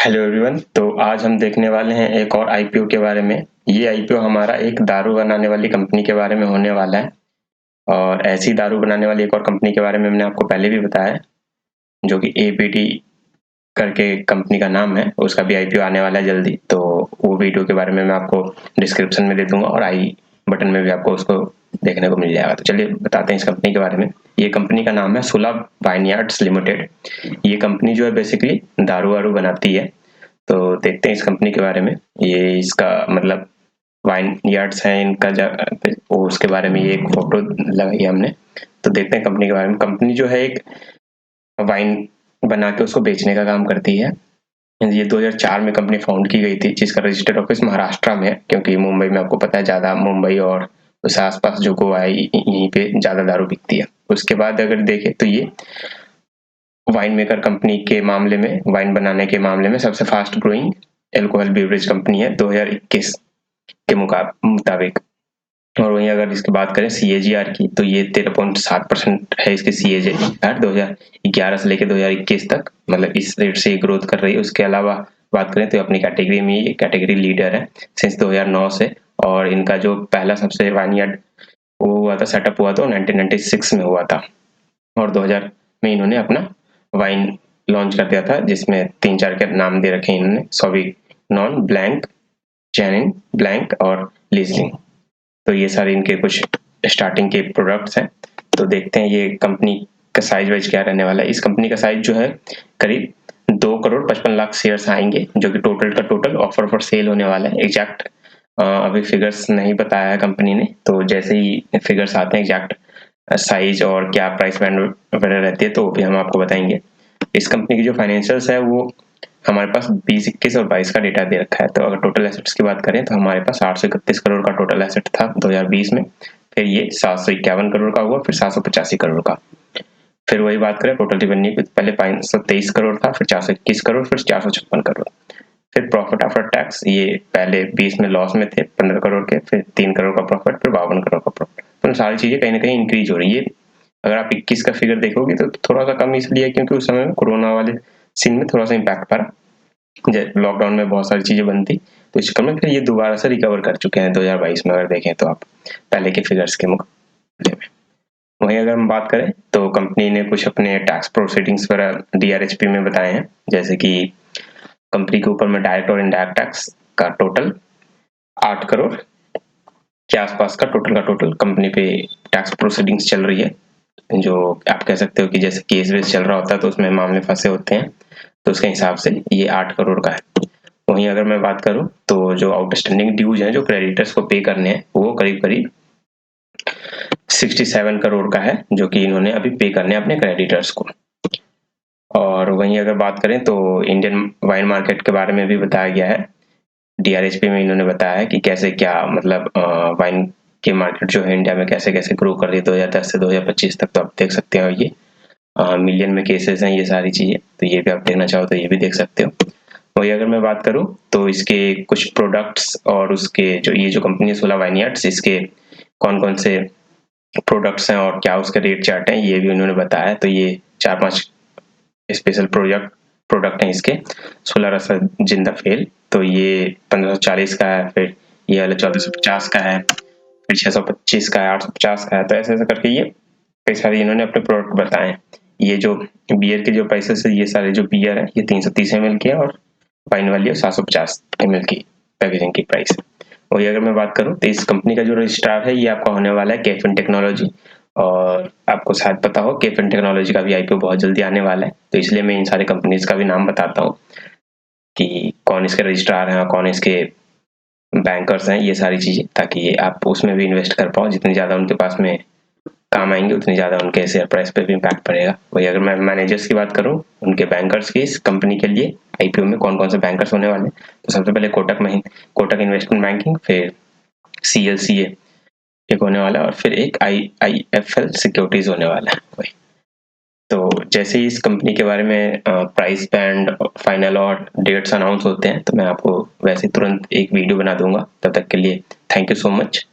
Hello everyone. तो आज हम देखने वाले हैं एक और आईपीओ के बारे में। ये आईपीओ हमारा एक दारू बनाने वाली कंपनी के बारे में होने वाला है और ऐसी दारू बनाने वाली एक और कंपनी के बारे में मैंने आपको पहले भी बताया है, जो कि एपीटी करके कंपनी का नाम है। उसका भी आईपीओ आने वाला है जल्दी, तो वो वीडियो के बारे में मैं आपको डिस्क्रिप्शन में दे दूंगा और आई बटन में भी आपको उसको देखने को मिल जाएगा। तो चलिए बताते हैं इस कंपनी के बारे में। ये कंपनी का नाम है सुला वाइनयार्ड्स लिमिटेड। ये कंपनी जो है बेसिकली दारू वारू बनाती है। तो देखते हैं इस कंपनी के बारे में। ये इसका मतलब वाइन यार्ड्स है इनका वो उसके बारे में ये एक फोटो लगाई है हमने। तो देखते हैं कंपनी के बारे में। कंपनी जो है एक वाइन बना के उसको बेचने का काम करती है। ये 2004 में कंपनी फाउंड की गई थी, जिसका रजिस्टर्ड ऑफिस महाराष्ट्र में है, क्योंकि मुंबई में आपको पता है ज्यादा मुंबई और उस आसपास जो गोवा है यहीं पे ज्यादा दारू बिकती है। उसके बाद अगर देखें तो ये वाइन मेकर कंपनी के मामले में, वाइन बनाने के मामले में सबसे fast growing alcohol beverage company है 2021 के मुताबिक। और वहीं अगर इसकी बात करें सीएजीआर की, तो ये 13.7% है इसके सीएजीआर 2011 से लेकर 2021 तक, मतलब इस रेट से ग्रोथ कर रही है। उसके अलावा बात करें तो अपनी कैटेगरी में ये कैटेगरी लीडर है सिंस 2009 से। और इनका जो पहला सबसे वाइनयार्ड वो हुआ था, सेटअप हुआ था 1996 में हुआ था। और 2000 में इन्होंने अपना वाइन लॉन्च कर दिया था, जिसमें 3-4 के नाम दे रखे हैं इन्होंने, सॉविग्नॉन ब्लैंक, चैनिन ब्लैंक और लिजलिंग। तो ये सारे इनके कुछ स्टार्टिंग के प्रोडक्ट्स हैं। तो देखते हैं ये कंपनी का साइज वाइज क्या रहने वाला है। इस कंपनी का साइज जो है करीब 2,55,00,000 शेयर्स आएंगे, जो कि टोटल का टोटल ऑफर फॉर सेल होने वाला है। एग्जैक्ट अभी फिगर्स नहीं बताया है कंपनी ने, तो जैसे ही फिगर्स आते हैं एग्जैक्ट साइज और क्या प्राइस बैंड वगैरह रहती है तो भी हम आपको बताएंगे। इस कंपनी की जो फाइनेंशियल्स है वो हमारे पास 20, 21 और 22 का डेटा दे रखा है। तो अगर टोटल एसेट्स की बात करें तो हमारे पास 831 करोड़ का टोटल एसेट था 2020 में। फिर ये 751 करोड़ का हुआ, फिर 785 करोड़ का। फिर वही बात करें टोटल रेवेन्यू की, पहले 523 करोड़ था, फिर 421 करोड़, फिर 456 करोड़। फिर प्रॉफिट आफ्टर टैक्स, ये पहले 20 में लॉस में थे 15 करोड़ के, फिर 3 करोड़ का प्रॉफिट, फिर 52 करोड़ का प्रॉफिट। तो सारी चीजें कहीं ना कहीं इंक्रीज हो रही है। अगर आप 21 का फिगर देखोगे तो थोड़ा सा कम इसलिए क्योंकि उस समय कोरोना वाले सीन में थोड़ा सा इम्पैक्ट पड़ा, लॉकडाउन में बहुत सारी चीजें बंद थी। तो इस चक्कर में फिर ये दोबारा से रिकवर कर चुके हैं 2022 में, अगर देखें तो आप पहले के फिगर्स के मुकाबले में। वहीं अगर हम बात करें तो कंपनी ने कुछ अपने टैक्स प्रोसीडिंग्स वगैरह डीआरएचपी में बताए हैं, जैसे कि कंपनी के ऊपर में डायरेक्ट और इनडायरेक्ट टैक्स का टोटल 8 करोड़ के आसपास का टोटल कंपनी पे टैक्स प्रोसीडिंग्स चल रही है। जो आप कह सकते हो कि जैसे केस वेस चल रहा होता है तो उसमें मामले फंसे होते हैं, तो उसके हिसाब से ये 8 करोड़ का है। वहीं अगर मैं बात करूं तो जो आउटस्टैंडिंग ड्यूज हैं जो क्रेडिटर्स को पे करने हैं वो करीब करीब 67 करोड़ का है, जो कि इन्होंने अभी पे करने हैं अपने क्रेडिटर्स को। और वहीं अगर बात करें तो इंडियन वाइन मार्केट के बारे में भी बताया गया है। डीआरएचपी में इन्होंने बताया है कि कैसे क्या मतलब वाइन की मार्केट जो है इंडिया में कैसे कैसे ग्रो कर रही है 2010 से 2025 तक। तो आप देख सकते हो ये मिलियन में केसेस हैं ये सारी चीजें, तो ये भी आप देखना चाहो तो ये भी देख सकते हो। वही अगर मैं बात करूं तो इसके कुछ प्रोडक्ट्स और उसके जो ये जो कंपनी है सोला वाइनयार्ड्स, इसके कौन कौन से प्रोडक्ट्स हैं और क्या उसके रेट चार्ट हैं ये भी उन्होंने बताया। तो ये 4-5 स्पेशल प्रोडक्ट हैं इसके। 16 रसा जिंदा फेल, तो ये 1540 का है, फिर ये वाला 1450 का है, फिर 625 का है, 850 का है। तो ऐसे ऐसे करके ये कई सारे इन्होंने अपने प्रोडक्ट बताए हैं। ये जो बियर के जो प्राइसेस है, ये सारे जो बियर है ये 330 ml की है और वाइन वाली है 750 ml की पैकेजिंग की प्राइस है। वही अगर मैं बात करूं तो इस कंपनी का जो रजिस्ट्रार है ये आपका होने वाला है केफिन टेक्नोलॉजी। और आपको शायद पता हो केफिन टेक्नोलॉजी का भी आईपीओ बहुत जल्दी आने वाला है, तो इसलिए मैं इन सारे कंपनीज का भी नाम बताता हूँ कि कौन इसके रजिस्ट्रार हैं और कौन इसके बैंकर्स हैं, ये सारी चीजें, ताकि आप उसमें भी इन्वेस्ट कर पाओ। जितनी ज्यादा उनके पास में काम आएंगे उतनी ज्यादा उनके शेयर प्राइस पे भी इम्पैक्ट पड़ेगा। वही अगर मैं मैनेजर्स की बात करूं, उनके बैंकर्स की इस कंपनी के लिए आईपीओ में कौन कौन से बैंकर्स होने वाले हैं, तो सबसे पहले कोटक इन्वेस्टमेंट बैंकिंग, फिर सीएलसीए एक होने वाला है, और फिर एक आईआईएफएल सिक्योरिटीज होने वाला है। वही तो जैसे ही इस कंपनी के बारे में प्राइस बैंड फाइनल और डेट्स अनाउंस होते हैं तो मैं आपको वैसे तुरंत एक वीडियो बना दूंगा। तब तक के लिए थैंक यू सो मच।